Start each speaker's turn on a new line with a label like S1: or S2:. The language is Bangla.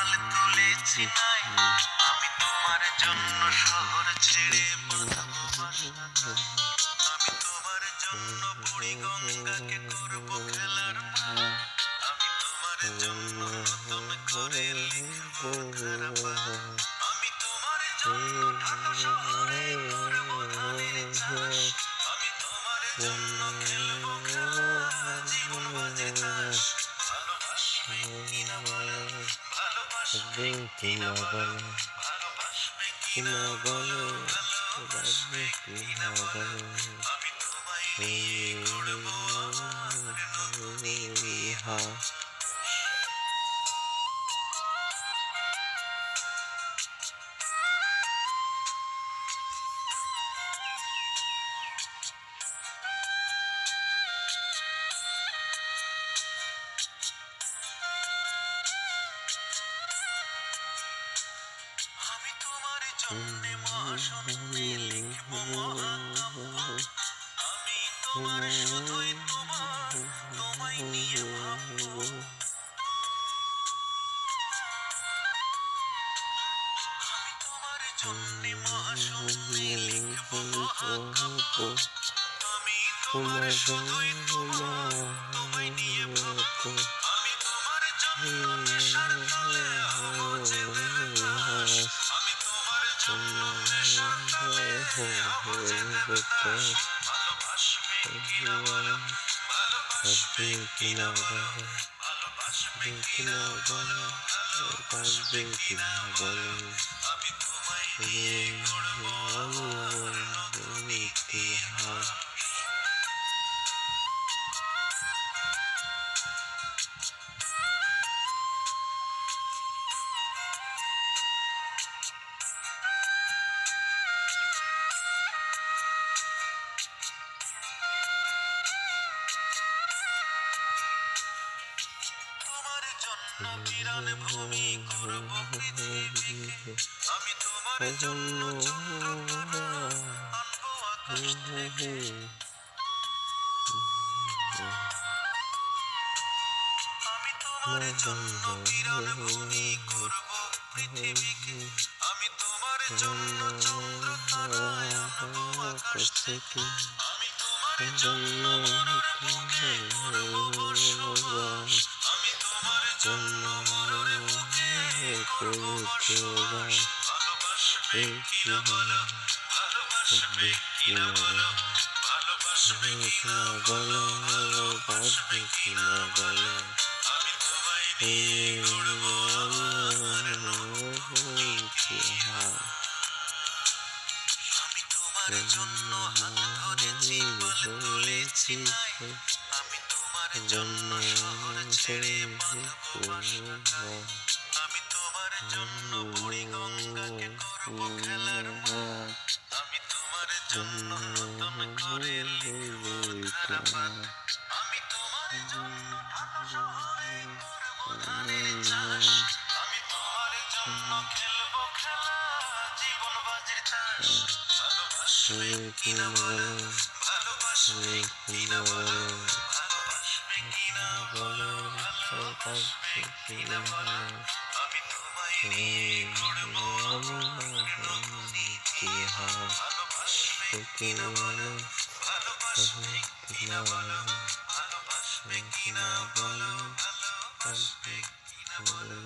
S1: রুমাল তুলেছি নাই, আমি তোমার জন্য শহর ছেড়ে বাঁধবো বাসা। আমি তোমার জন্য বুড়ি গঙ্গাকে করবো খেলার মাঠ। আমি তোমার জন্য নতুন করে লিখবো কারাপাত। আমি তোমার জন্য ঢাকা শহরে করবো ধানের চাষ। আমি তোমার জন্য খেলবো খেলা, জীবন বাজি তাস। ভালোবাসবে কিনা বলো, ভালোবাসবে কিনা বলো, ভালোবাসবে কিনা বলো, ভালোবাসবে কিনা বলো। আমি তোমায় নিয়ে করবো আমার নতুন ইতিহাস। আমি তোমার জন্যে মহাশূন্যে লিখবো মহাকাব্য। আমি তোমার শুধুই তোমার, তোমায় নিয়ে ভাববো। আমি তোমার জন্যে মহাশূন্যে লিখবো মহাকাব্য। আমি তোমার শুধুই তোমার, তোমায় নিয়ে ভাববো। আমি তোমার জন্য নেশার তালে হবো জেলে লাশ। আমি তোমার জন্য নেশার তালে হবো জেলে লাশ। ভালোবাসবে কিনা বলো, ভালোবাসবে কিনা বলো, ভালোবাসবে কিনা বলো, ভালোবাসবে কিনা বলো। আমি তোমায় নিয়ে গড়বো আমার নতুন ইতিহাস। তোমার জন্য বিরান ভূমি করবো পৃথিবীকে। আমি তোমার জন্য চন্দ্রতারা আনবো আকাশ থেকে। আমি তোমার জন্য বিরান ভূমি করবো পৃথিবীকে। আমি তোমার জন্য চন্দ্রতারা আনবো আকাশ থেকে। আমি তোমার জন্য মানবকে করবো বসবাস। আমি তোমার জন্য মরণে মুখে করবো বসবাস। ভালোবাসবে কিনা বলো, ভালোবাসবে কিনা বলো, ভালোবাসবে কিনা বলো, ভালোবাসবে কিনা বলো। আমি তোমায় নিয়ে গড়বো আমার নতুন ইতিহাস। আমি তোমার জন্য হাত ধরেছি, পাল তুলেছি নাই, আমি তোমার জন্য শহর ছেড়ে বাঁধবো বাসা। আমি তোমার জন্য বুড়ি গঙ্গাকে করবো খেলার মাঠ। আমি তোমার জন্য নতুন করে লিখবো কারাপাত। আমি তোমার জন্য ঢাকা শহরে করবো ধানের চাষ। আমি তোমার জন্য খেলবো খেলা, জীবন বাজির তাস। ভালোবাসবে কিনা বলো, ভালোবাসবে কিনা বলো, ভালোবাসবে কিনা বলো, ভালোবাসবে কিনা বলো। আমি তোমায় নিয়ে গড়বো আমার নতুন ইতিহাস। ভালোবাসবে কিনা বলো, ভালোবাসবে কিনা বলো, ভালোবাসবে কিনা বলো, ভালোবাসবে কিনা বলো।